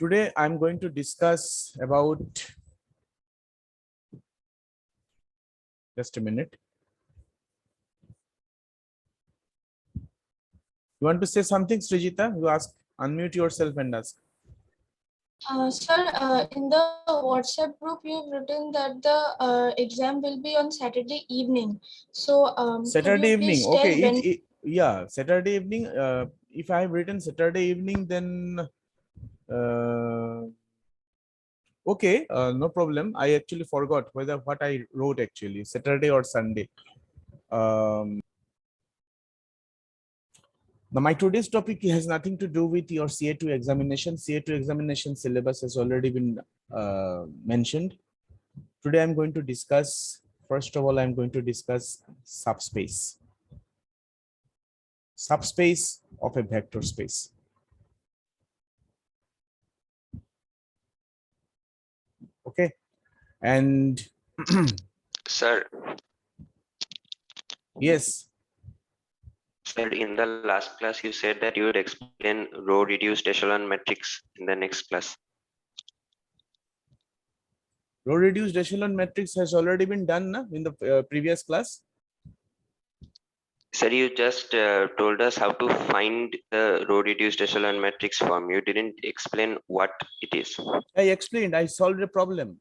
Today I'm going to discuss about, just a minute. You want to say something, Srijita? You ask, unmute yourself and ask. Sir, in the WhatsApp group, you've written that the exam will be on Saturday evening. So, Saturday could you evening. please tell Okay, when? yeah, Saturday evening. If I have written Saturday evening, then okay, no problem. I actually forgot whether what I wrote actually Saturday or Sunday. Now, my today's topic has nothing to do with your CA2 examination. CA2 examination syllabus has already been mentioned. Today, I'm going to discuss, first of all, I'm going to discuss subspace. Subspace of a vector space. Okay. And Sir, yes. sir, in the last class, you said that you would explain row reduced echelon matrix in the next class. Row reduced echelon matrix has already been done in the previous class. Sir, you just told us how to find the row reduced echelon matrix form. You didn't explain what it is. I explained, I solved a problem.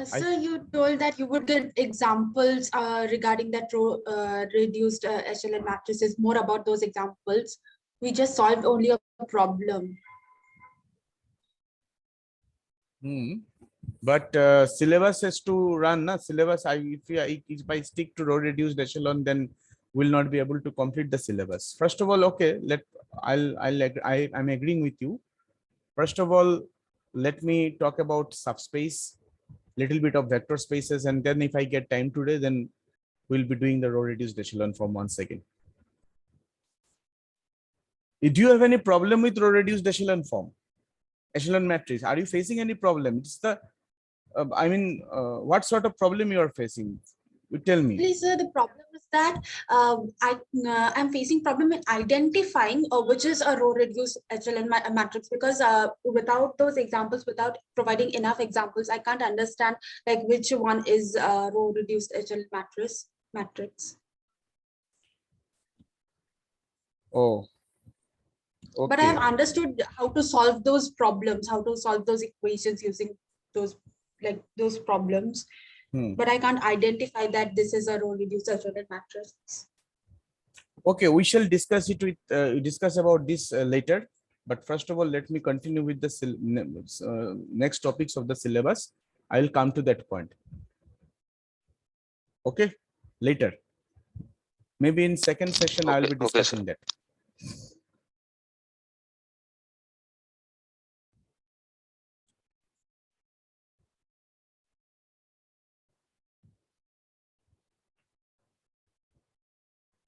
Sir, you told that you would get examples regarding that reduced echelon matrices, more about those examples. We just solved only a problem. But syllabus has to run. Syllabus, if I stick to row reduced echelon, then will not be able to complete the syllabus. First of all, okay, I'm agreeing with you. First of all, let me talk about subspace, little bit of vector spaces, and then if I get time today, then we'll be doing the row reduced echelon form once again. Do you have any problem with row reduced echelon form? Echelon matrix, are you facing any problem? It's the what sort of problem you are facing? You tell me. Please, sir, the problem is that I'm facing problem in identifying which is a row reduced echelon matrix, because without those examples, without providing enough examples, I can't understand like which one is row reduced echelon matrix. Oh, okay. But I have understood how to solve those problems, how to solve those equations using those problems. But I can't identify that this is a row reduced echelon matrix. Okay, we shall discuss it with discuss about this later. But first of all, let me continue with the next topics of the syllabus. I will come to that point. Okay, later. Maybe in second session, I will be discussing that.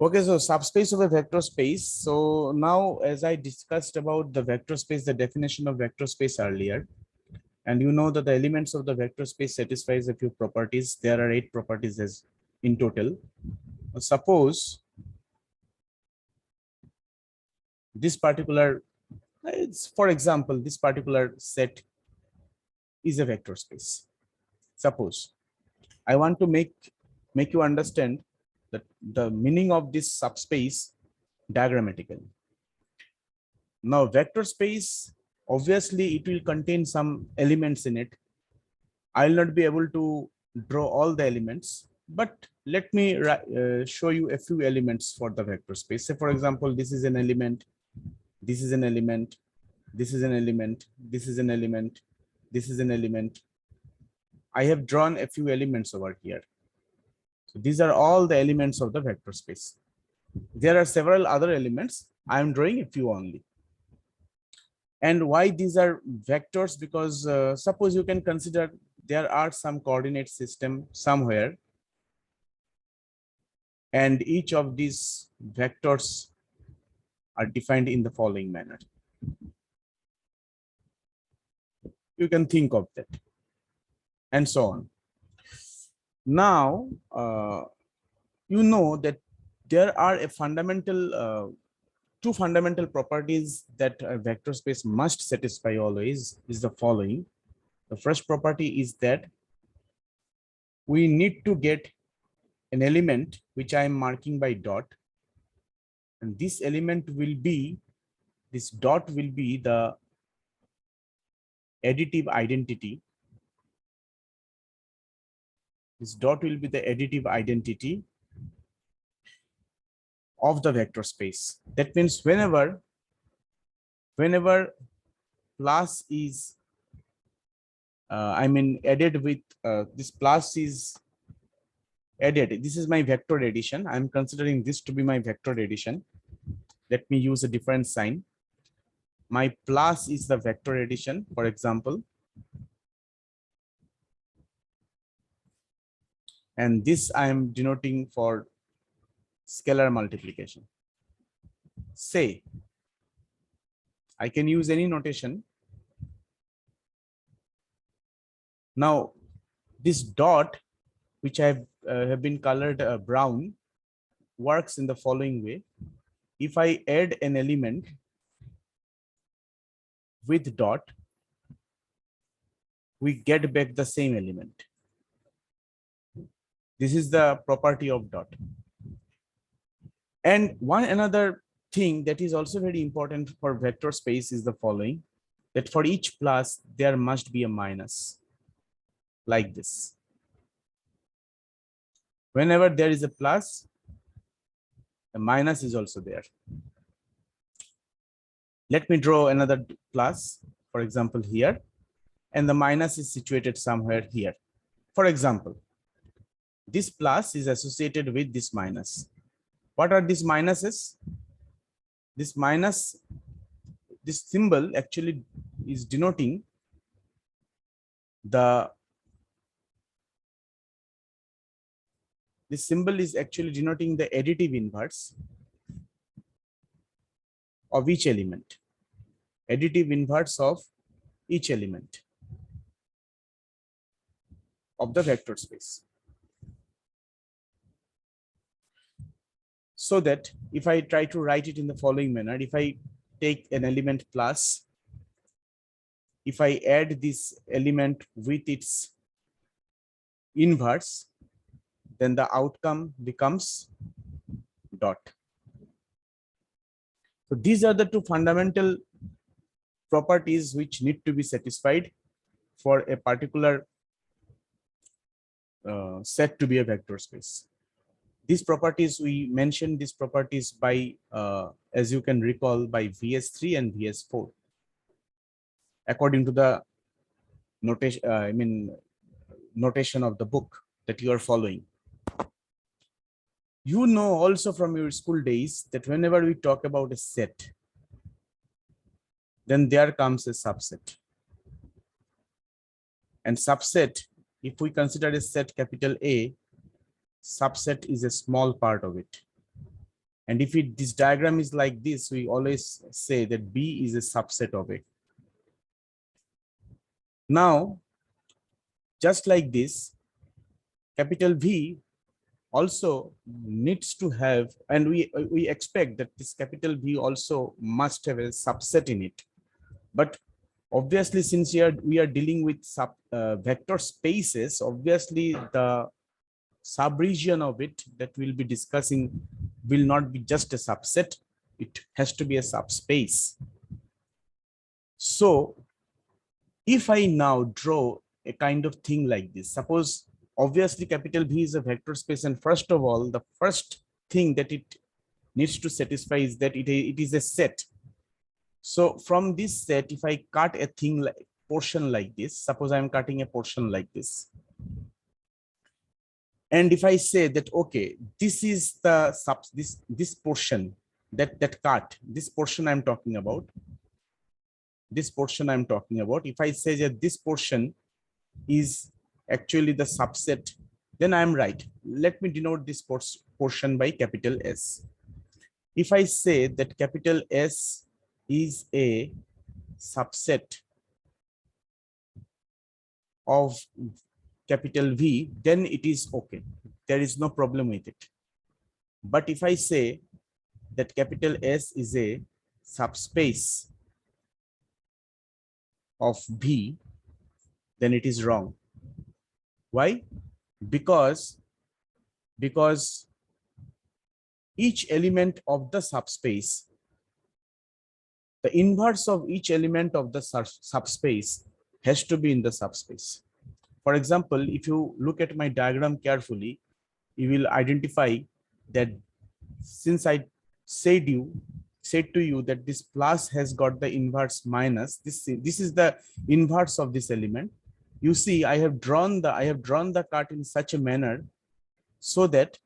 Okay, so subspace of a vector space. So now, as I discussed about the vector space, the definition of vector space earlier, and you know that the elements of the vector space satisfies a few properties. There are 8 properties as in total. Suppose this particular, for example, this particular set is a vector space. Suppose I want to make you understand that the meaning of this subspace diagrammatically. Now, vector space, obviously, it will contain some elements in it. I will not be able to draw all the elements, but let me show you a few elements for the vector space. Say, for example, this is an element, this is an element, this is an element, this is an element, this is an element. I have drawn a few elements over here. So these are all the elements of the vector space. There are several other elements. I am drawing a few only. And why these are vectors? Because suppose you can consider there are some coordinate system somewhere, and each of these vectors are defined in the following manner. You can think of that, and so on. Now, you know that there are a fundamental two fundamental properties that a vector space must satisfy always is the following. The first property is that we need to get an element which I am marking by dot, and this element will be, this dot will be the additive identity. This dot will be the additive identity of the vector space. That means whenever plus is added with this plus is added, this is my vector addition. I'm considering this to be my vector addition. Let me use a different sign. My plus is the vector addition, for example, and this I am denoting for scalar multiplication. Say, I can use any notation. Now, this dot, which I have been colored brown, works in the following way. If I add an element with dot, we get back the same element. This is the property of dot. And one another thing that is also very important for vector space is the following, that for each plus, there must be a minus, like this. Whenever there is a plus, a minus is also there. Let me draw another plus, for example, here, and the minus is situated somewhere here. For example, this plus is associated with this minus. What are these minuses? This minus, this symbol actually is denoting this symbol is actually denoting the additive inverse of each element. Additive inverse of each element of the vector space. So that if I try to write it in the following manner, if I take an element plus, if I add this element with its inverse, then the outcome becomes dot. So these are the two fundamental properties which need to be satisfied for a particular set to be a vector space. These properties, we mentioned these properties by, as you can recall, by VS3 and VS4, according to the notation, notation of the book that you are following. You know also from your school days that whenever we talk about a set, then there comes a subset. And subset, if we consider a set capital A, subset is a small part of it. And if this diagram is like this, we always say that B is a subset of it. Now, just like this, capital V also needs to have, and we expect that this capital V also must have a subset in it. But obviously, since we are dealing with vector spaces, obviously the subregion of it that we'll be discussing will not be just a subset, it has to be a subspace. So if I now draw a kind of thing like this, suppose obviously capital V is a vector space, and first of all, the first thing that it needs to satisfy is that it is a set. So from this set, if I cut a thing like portion like this, suppose I'm cutting a portion like this. And if I say that, okay, this is the this portion that cut, this portion I'm talking about, this portion I'm talking about, if I say that this portion is actually the subset, then I'm right. Let me denote this portion by capital S. If I say that capital S is a subset of capital V, then it is okay. There is no problem with it. But if I say that capital S is a subspace of V, then it is wrong. Why? Because each element of the subspace, the inverse of each element of the subspace has to be in the subspace. For example, if you look at my diagram carefully, you will identify that since I said to you that this plus has got the inverse minus, this is the inverse of this element. You see, I have drawn the cut in such a manner so that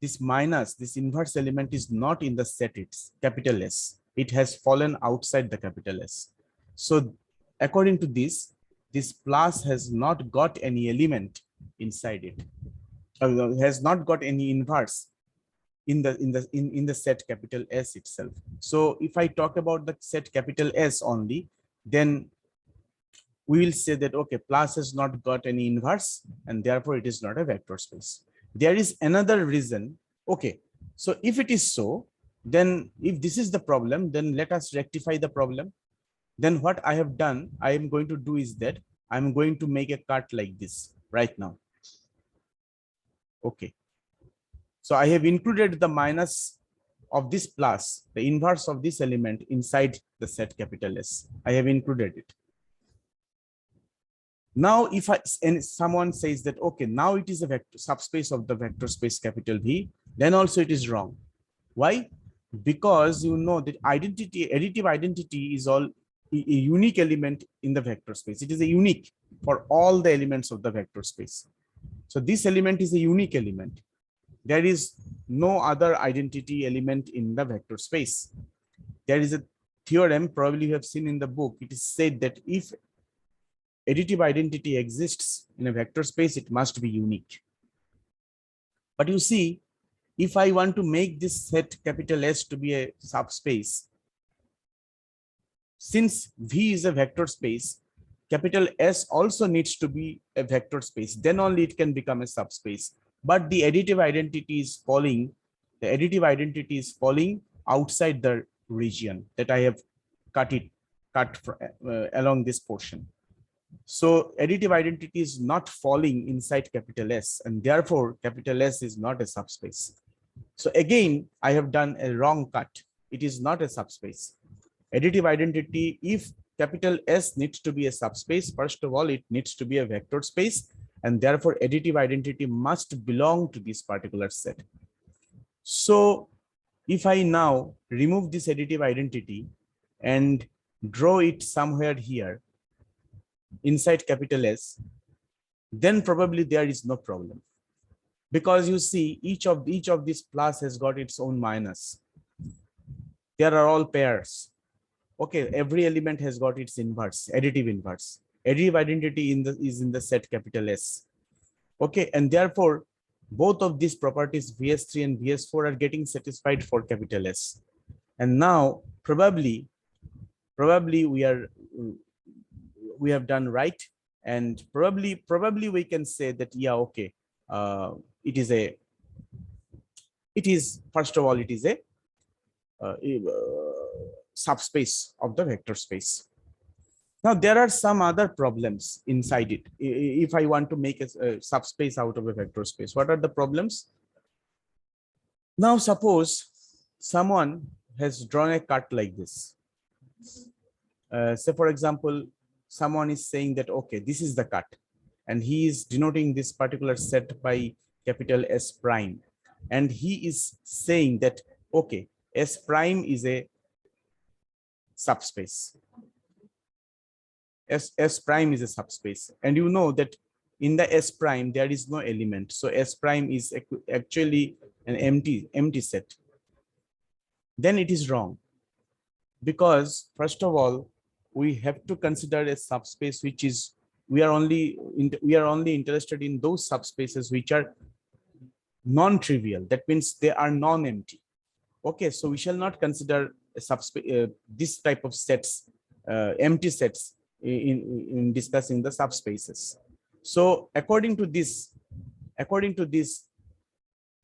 this minus, this inverse element is not in the set, it's capital S. It has fallen outside the capital S. So according to this plus has not got any element inside it, has not got any inverse in the set capital S itself. So if I talk about the set capital S only, then we will say that okay, plus has not got any inverse and therefore it is not a vector space. There is another reason. Okay, so if it is so, then if this is the problem, then let us rectify the problem. Then what I have done, I am going to do is that I'm going to make a cut like this right now. Okay, so I have included the minus of this plus, the inverse of this element inside the set capital S. I have included it. Now, if someone says that, okay, now it is a vector subspace of the vector space capital V, then also it is wrong. Why? Because you know that additive identity is all a unique element in the vector space. It is a unique for all the elements of the vector space. So this element is a unique element. There is no other identity element in the vector space. There is a theorem, probably you have seen in the book. It is said that if additive identity exists in a vector space, it must be unique. But you see, if I want to make this set capital S to be a subspace, since V is a vector space, capital S also needs to be a vector space, then only it can become a subspace. But the additive identity is falling, outside the region that I have cut along this portion. So additive identity is not falling inside capital S, and therefore capital S is not a subspace. So again, I have done a wrong cut. It is not a subspace. Additive identity, if capital S needs to be a subspace, first of all, it needs to be a vector space, and therefore additive identity must belong to this particular set. So if I now remove this additive identity and draw it somewhere here inside capital S, then probably there is no problem, because you see each of these plus has got its own minus. There are all pairs. Okay, every element has got its inverse, additive inverse. Additive identity is in the set capital S. Okay, and therefore both of these properties VS3 and VS4 are getting satisfied for capital S. And now probably we have done right, and probably we can say that, yeah, okay, it is first of all, it is a subspace of the vector space. Now there are some other problems inside it. If I want to make a subspace out of a vector space, what are the problems? Now suppose someone has drawn a cut like this. Say for example, someone is saying that, okay, this is the cut, and he is denoting this particular set by capital S prime, and he is saying that, okay, S prime is a subspace. S prime is a subspace, and you know that in the S prime there is no element, so S prime is actually an empty set. Then it is wrong, because first of all, we have to consider a subspace which is, we are only interested in those subspaces which are non-trivial. That means they are non-empty. Okay, so we shall not consider a subspace, this type of sets, empty sets, in discussing the subspaces. So according to this,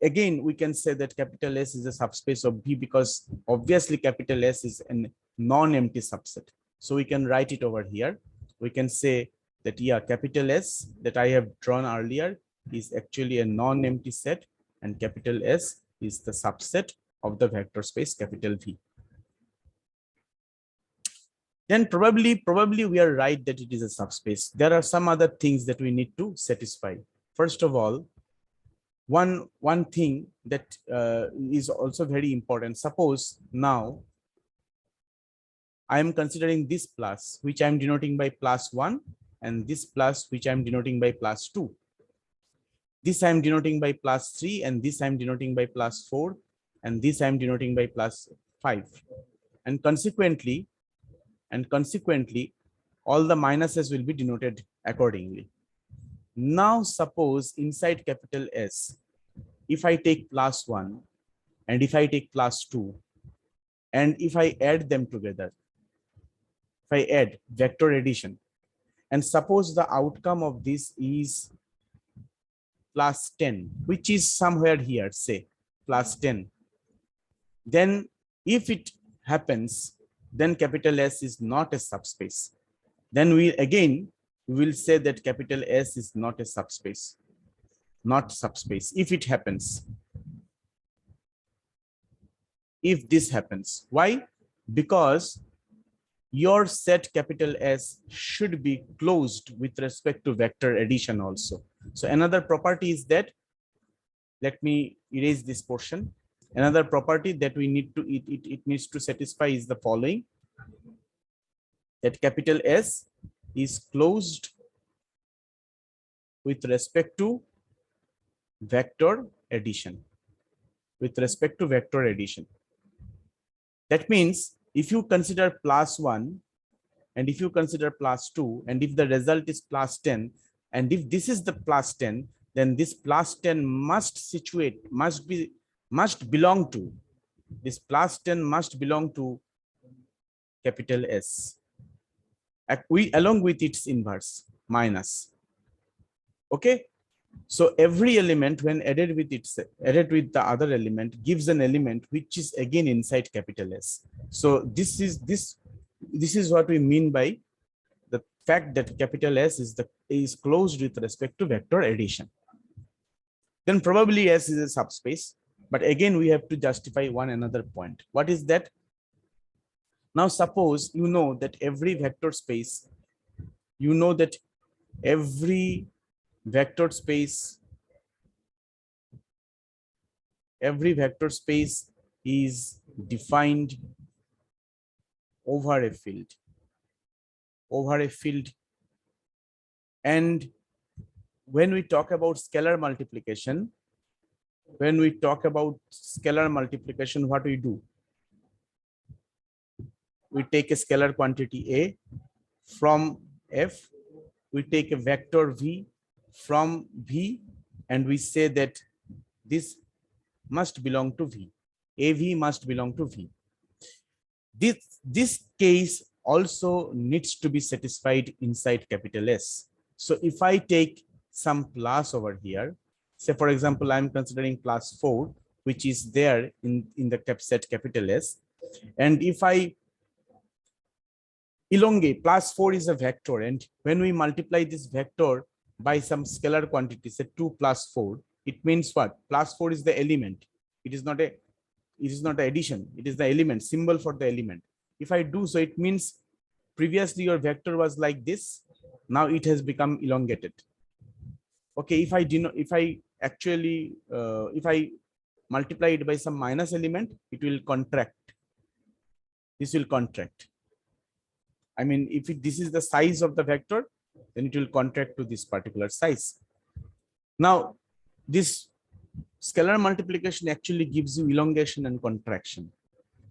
again, we can say that capital S is a subspace of V because obviously capital S is a non-empty subset. So we can write it over here. We can say that, yeah, capital S that I have drawn earlier is actually a non-empty set, and capital S is the subset of the vector space capital V. Then probably we are right that it is a subspace. There are some other things that we need to satisfy. First of all, one thing that is also very important. Suppose now I am considering this plus, which I am denoting by +1, and this plus, which I am denoting by +2. This I am denoting by +3, and this I am denoting by +4, and this I am denoting by +5. And consequently, all the minuses will be denoted accordingly. Now, suppose inside capital S, if I take +1 and if I take +2, and if I add them together, if I add vector addition, and suppose the outcome of this is +10, which is somewhere here, say +10, then if it happens, then capital S is not a subspace. Then we will say that capital S is not a subspace, if it happens. If this happens, why? Because your set capital S should be closed with respect to vector addition also. So another property is that, let me erase this portion. Another property that we need to, it needs to satisfy is the following, that capital S is closed with respect to vector addition. That means if you consider +1 and if you consider +2, and if the result is +10, and if this is the +10, then this +10 must belong to, this +10 must belong to capital S, along with its inverse, minus. Okay, so every element when added with the other element gives an element which is again inside capital S. So this is what we mean by the fact that capital S is closed with respect to vector addition. Then probably S is a subspace, but again we have to justify one another point. What is that? Now suppose you know that every vector space, every vector space is defined over a field, and when we talk about scalar multiplication, what we do? We take a scalar quantity A from F, we take a vector V from V, and we say that this must belong to V. AV must belong to V. This case also needs to be satisfied inside capital S. So if I take some plus over here, say for example, I'm considering +4, which is there in the set capital S, and if I elongate, +4 is a vector, and when we multiply this vector by some scalar quantity, say 2 + 4, it means what? +4 is the element. It is not an addition. It is the element, symbol for the element. If I do so, it means previously your vector was like this. Now it has become elongated. Okay, if I multiply it by some minus element, it will contract. This will contract. I mean, if this is the size of the vector, then it will contract to this particular size. Now, this scalar multiplication actually gives you elongation and contraction.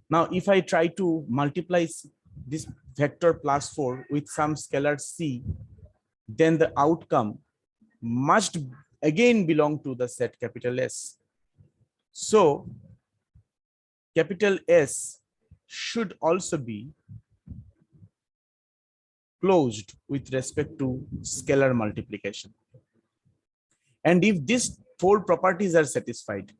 Now, if I try to multiply this vector +4 with some scalar C, then the outcome must again belong to the set capital S. So, capital S should also be closed with respect to scalar multiplication. And if this 4 properties are satisfied,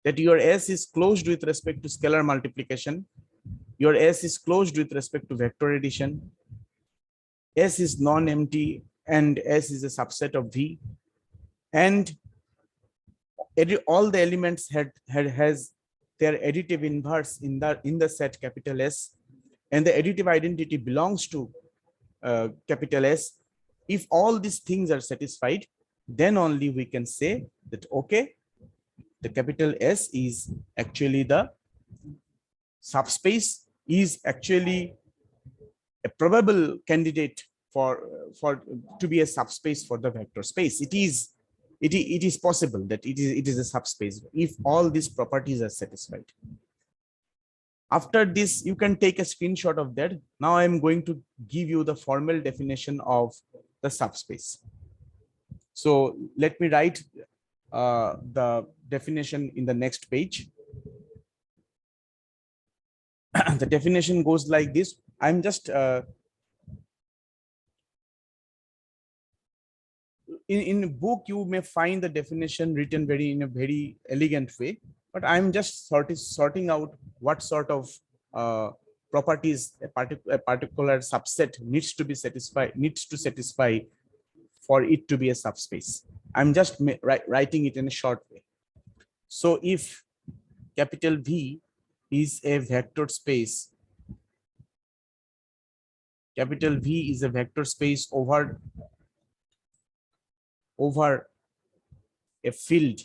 that your S is closed with respect to scalar multiplication, your S is closed with respect to vector addition, S is non-empty, and S is a subset of V, and all the elements has their additive inverse in the set capital S, and the additive identity belongs to capital S. If all these things are satisfied, then only we can say that okay, the capital S is actually the subspace, is actually a probable candidate for to be a subspace for the vector space. It is possible that it is a subspace if all these properties are satisfied. After this, you can take a screenshot of that. Now I am going to give you the formal definition of the subspace. So let me write the definition in the next page. The definition goes like this. I'm just in book you may find the definition written in a very elegant way, but I'm just sorting out what sort of properties a particular subset needs to satisfy for it to be a subspace. I'm just writing it in a short way. So if capital V is a vector space, capital V is a vector space over a field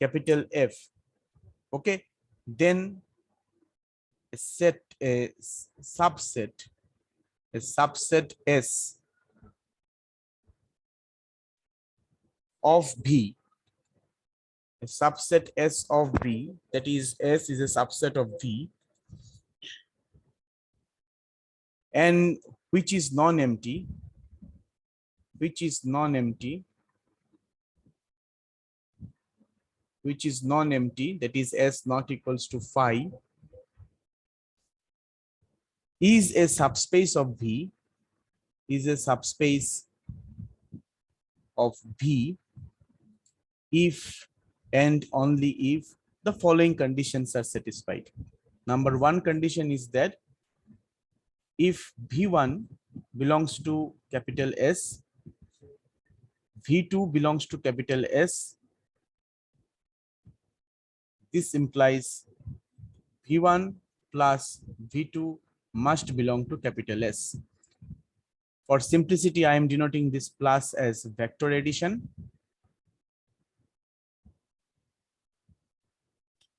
capital F, okay, then a subset S of V, a subset S of V, that is S is a subset of V, and which is non-empty, which is non-empty, that is S not equals to phi, is a subspace of V, is a subspace of V if and only if the following conditions are satisfied. Number one condition is that if V1 belongs to capital S, V2 belongs to capital S, this implies V1 plus V2 must belong to capital S. For simplicity, I am denoting this plus as vector addition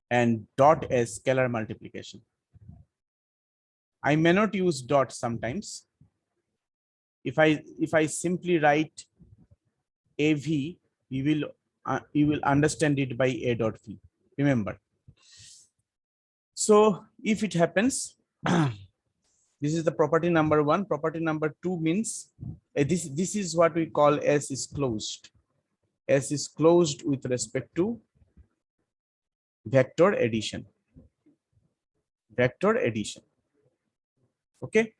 and dot as scalar multiplication. I may not use dot sometimes. If I simply write AV, you will understand it by A dot V. Remember. So if it happens, this is the property number one. Property number two means this is what we call S is closed. S is closed with respect to vector addition. Vector addition. Okay.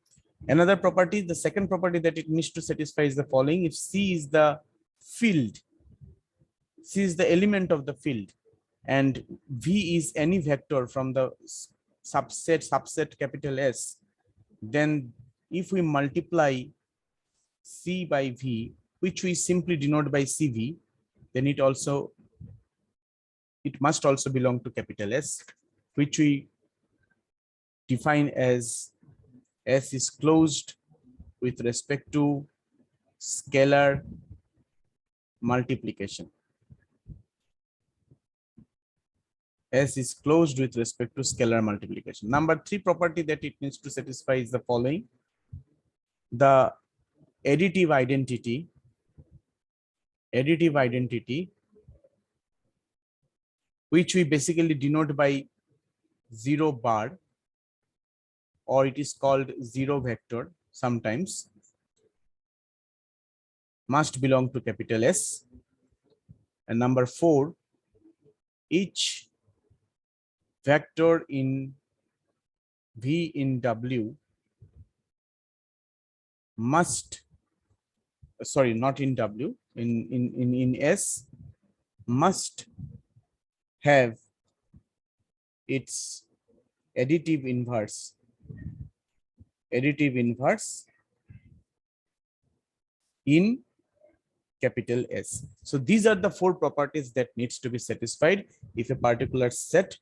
Another property, the second property that it needs to satisfy is the following. If C is the field, C is the element of the field, and V is any vector from the subset capital S, then if we multiply C by V, which we simply denote by CV, then it must also belong to capital S, which we define as S is closed with respect to scalar multiplication. S is closed with respect to scalar multiplication. Number three property that it needs to satisfy is the following. The additive identity, which we basically denote by 0 bar, or it is called 0 vector sometimes, must belong to capital S. And number four, each vector in V in W must, sorry, not in W, in S must have its additive inverse in capital S. So these are the four properties that needs to be satisfied if a particular set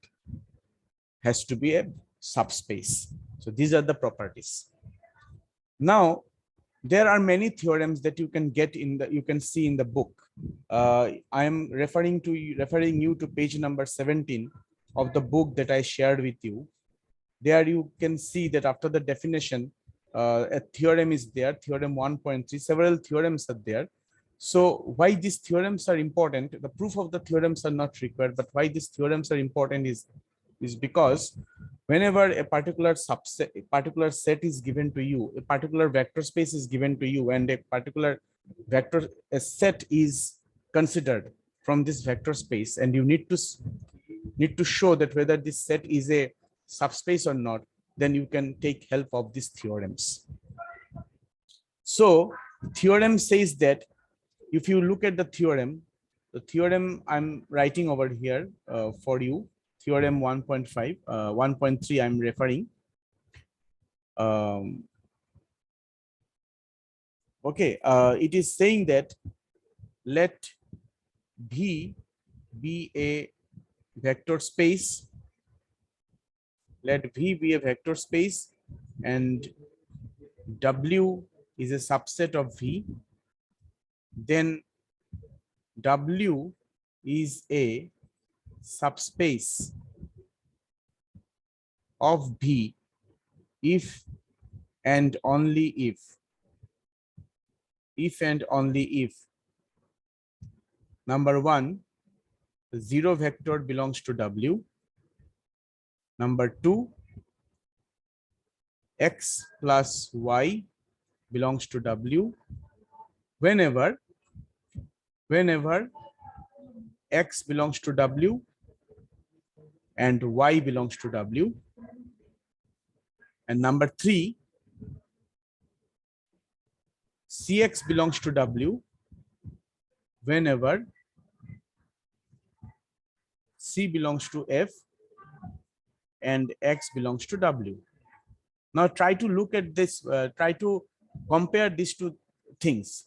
has to be a subspace. So these are the properties. Now there are many theorems that you can get in the, you can see in the book. I am referring you to page number 17 of the book that I shared with you. There you can see that after the definition, a theorem is there, theorem 1.3, several theorems are there. So why these theorems are important, the proof of the theorems are not required, but why these theorems are important is because whenever a particular subset, a particular set is given to you, a particular vector space is given to you, and a particular vector, a set is considered from this vector space, and you need to show that whether this set is a subspace or not, then you can take help of these theorems. So theorem says that if you look at the theorem I'm writing over here for you, theorem 1.5, 1.3 I'm referring. Okay, it is saying that let V be a vector space. Let V be a vector space and W is a subset of V. Then W is a subspace of V if and only if number one, the zero vector belongs to W. Number two, X plus Y belongs to W whenever X belongs to W and Y belongs to W. And number three, CX belongs to W whenever C belongs to F and X belongs to W. Now try to look at this, try to compare these two things.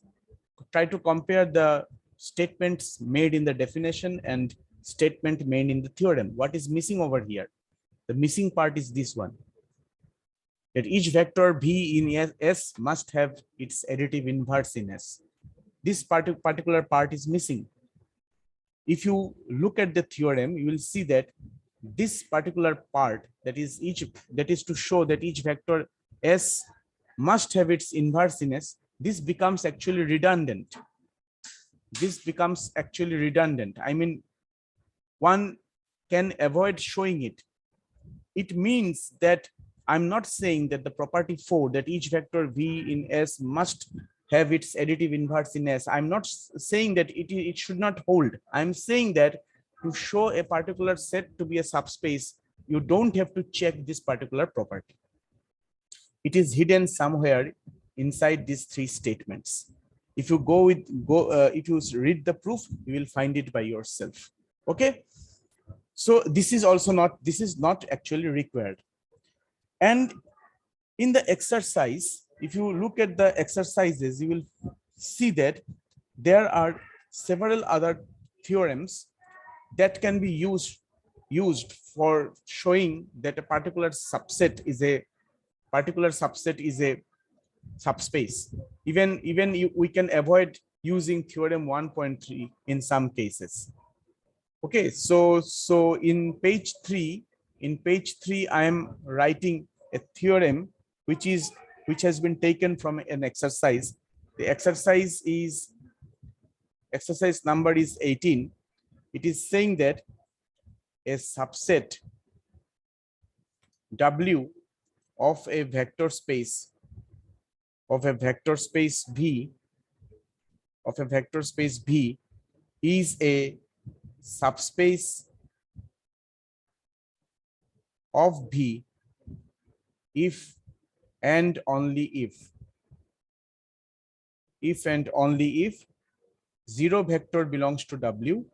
Try to compare the statements made in the definition and statement made in the theorem. What is missing over here? The missing part is this one, that each vector V in S must have its additive inverse in S. This particular part is missing. If you look at the theorem, you will see that this particular part, that is to show that each vector S must have its inverse in S, this becomes actually redundant. I mean, one can avoid showing it. It means that I'm not saying that the property 4, that each vector V in S must have its additive inverse in S. I'm not saying that it should not hold. I'm saying that to show a particular set to be a subspace, you don't have to check this particular property. It is hidden somewhere inside these three statements. If you if you read the proof, you will find it by yourself. Okay. So this is not actually required. And in the exercise, if you look at the exercises, you will see that there are several other theorems that can be used for showing that a particular subset is a subspace. We can avoid using theorem 1.3 in some cases. Okay, so in page 3, I am writing a theorem which has been taken from an exercise. The exercise number is 18. It is saying that a subset W of a vector space V is a subspace of V if and only if zero vector belongs to W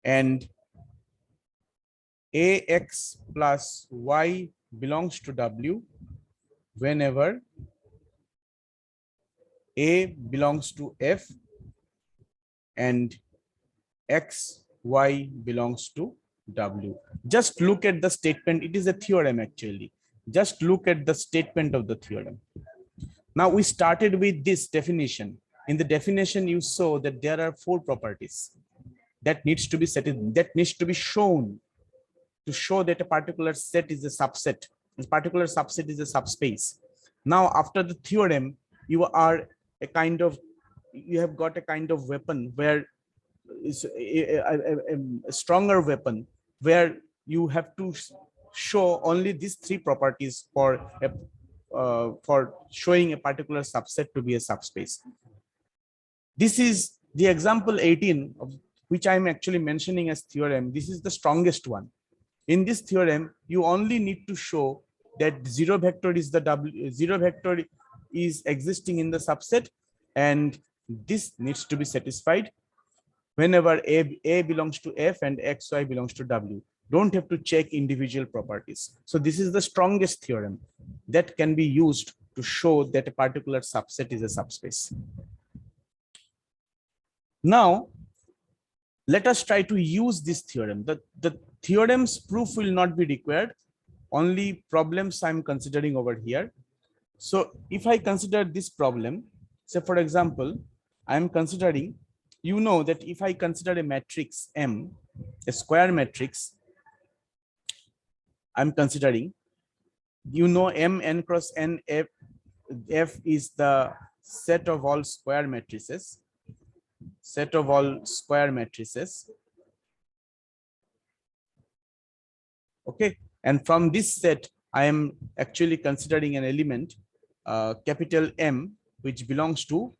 and AX plus Y belongs to W whenever A belongs to F and X, Y belongs to W. Just look at the statement. It is a theorem actually. Just look at the statement of the theorem. Now we started with this definition. In the definition, you saw that there are 4 properties that needs to be shown to show that a particular set is a subset. This particular subset is a subspace. Now, after the theorem, you have got a kind of weapon where is a stronger weapon where you have to show only these 3 properties for showing a particular subset to be a subspace. This is the example 18 of which I'm actually mentioning as theorem. This is the strongest one. In this theorem, you only need to show that zero vector is existing in the subset, and this needs to be satisfied whenever A belongs to F and XY belongs to W. Don't have to check individual properties. So this is the strongest theorem that can be used to show that a particular subset is a subspace. Now, let us try to use this theorem. The theorem's proof will not be required, only problems I'm considering over here. So if I consider this problem, say for example, I'm considering, you know that if I consider a matrix M, a square matrix, I'm considering, you know, M n cross n, F is the set of all square matrices. Set of all square matrices. Okay, and from this set, I am actually considering an element, capital M, which belongs to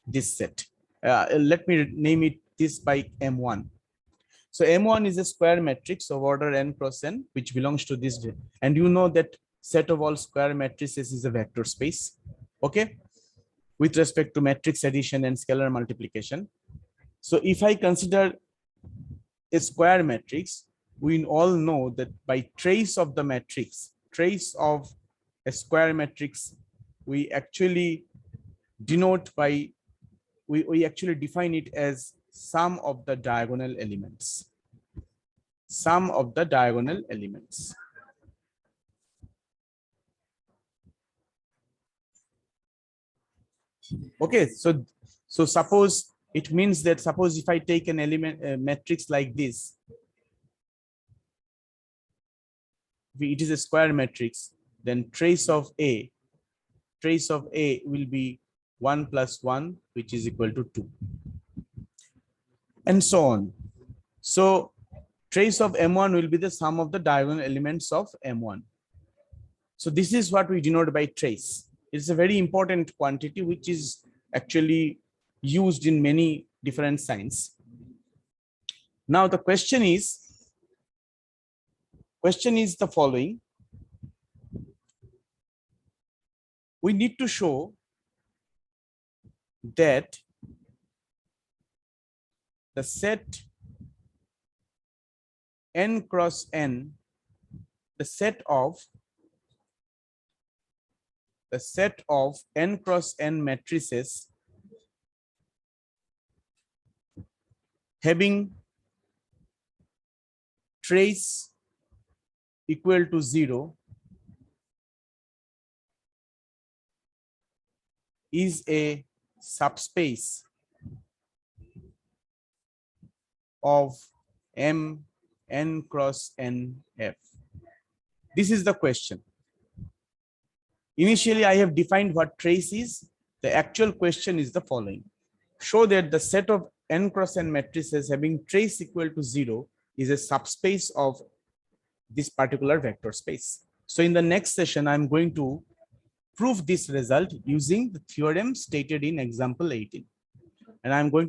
this set. Let me name it this by M1. So M1 is a square matrix of order n cross n, which belongs to this. And you know that set of all square matrices is a vector space. Okay, with respect to matrix addition and scalar multiplication. So if I consider a square matrix, we all know that by trace of the matrix, trace of a square matrix, we actually denote by, we actually define it as sum of the diagonal elements. Sum of the diagonal elements. Okay, so suppose it means that, suppose if I take an element matrix like this, it is a square matrix, then trace of A will be 1 plus 1, which is equal to 2, and so on. So trace of M1 will be the sum of the diagonal elements of M1. So this is what we denote by trace. It's a very important quantity which is actually used in many different signs. Now the question is the following. We need to show that the set n cross n, the set of n cross n matrices having trace equal to 0 is a subspace of M n cross n F. This is the question. Initially, I have defined what trace is. The actual question is the following. Show that the set of n cross n matrices having trace equal to 0 is a subspace of this particular vector space. So in the next session, I'm going to prove this result using the theorem stated in example 18. And I'm going to